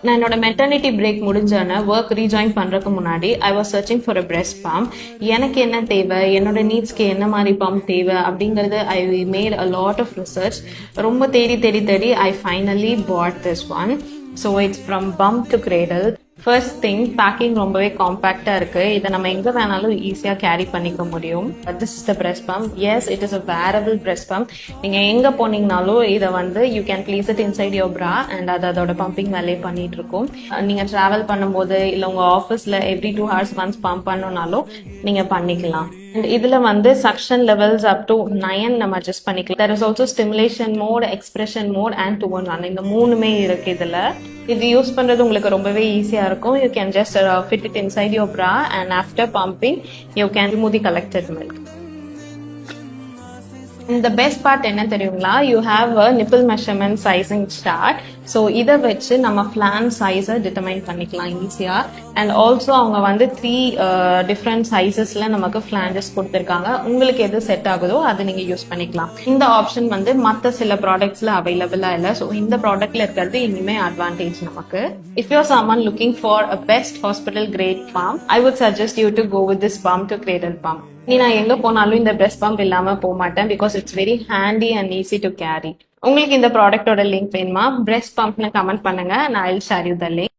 நான் என்னோட maternity break முடிஞ்சோன்னு work rejoin பண்ணுறதுக்கு முன்னாடி I was searching for a breast pump. எனக்கு என்ன தேவை, என்னோட நீட்ஸ்க்கு என்ன மாதிரி பம்ப் தேவை அப்படிங்கிறது I made a lot of research. ரொம்ப தேடி தேடி தேடி I finally bought this one. So it's from pump to cradle. First thing, packing ரொம்பவே காம்பேக்டாக இருக்குது. இதை நம்ம எங்கே வேணாலும் ஈஸியாக கேரி பண்ணிக்க முடியும். This is the breast pump. Yes, it is a wearable breast pump. நீங்கள் எங்கே போனீங்கனாலும் இதை வந்து you can place it inside your bra and அது அதோட பம்பிங் வேலையை பண்ணிட்டு இருக்கும். நீங்கள் ட்ராவல் பண்ணும்போது இல்லை உங்கள் ஆஃபீஸில் எவ்ரி 2 hours ஒன்ஸ் பம்ப் பண்ணணும்னாலும் நீங்கள் பண்ணிக்கலாம். அண்ட் இதில் வந்து சக்ஷன் லெவல்ஸ் அப் டு 9 நம்ம அட்ஜஸ்ட் பண்ணிக்கலாம். There is also stimulation mode, expression mode and 2-in-1. இந்த 3மே இருக்கு இதில். இது யூஸ் பண்ணுறது உங்களுக்கு ரொம்பவே ஈஸியாக இருக்கும். You can just fit it inside your bra and after pumping you can remove the collected milk. இந்த பெஸ்ட் பார்ட் என்ன தெரியுங்களா, you have a nipple measurement sizing chart. So இதை வச்சு நம்ம ஃபிளான் சைஸை டிட்டர்மைன் பண்ணிக்கலாம் ஈஸியாக. அண்ட் ஆல்சோ அவங்க வந்து 3 டிஃப்ரெண்ட் சைஸஸில் நமக்கு ஃபிளான்ஜஸ் கொடுத்துருக்காங்க. உங்களுக்கு எது செட் ஆகுதோ அதை நீங்கள் யூஸ் பண்ணிக்கலாம். இந்த ஆப்ஷன் வந்து மற்ற சில ப்ராடக்ட்ஸில் அவைலபிளாக இல்லை. ஸோ இந்த ப்ராடக்ட்ல இருக்கிறது இனிமே அட்வான்டேஜ் நமக்கு. If you're someone looking for a best hospital grade pump, I would suggest you to go with this pump to cradle pump. நான் எங்க போனாலும் இந்த பிரெஸ்ட் பம்ப் இல்லாம போக மாட்டேன். Because it's very handy and easy to carry. உங்களுக்கு இந்த ப்ராடக்டோட லிங்க் வேணுமா, பிரெஸ்ட் பம்ப்னு கமெண்ட் பண்ணுங்க. நான் I will share you the link.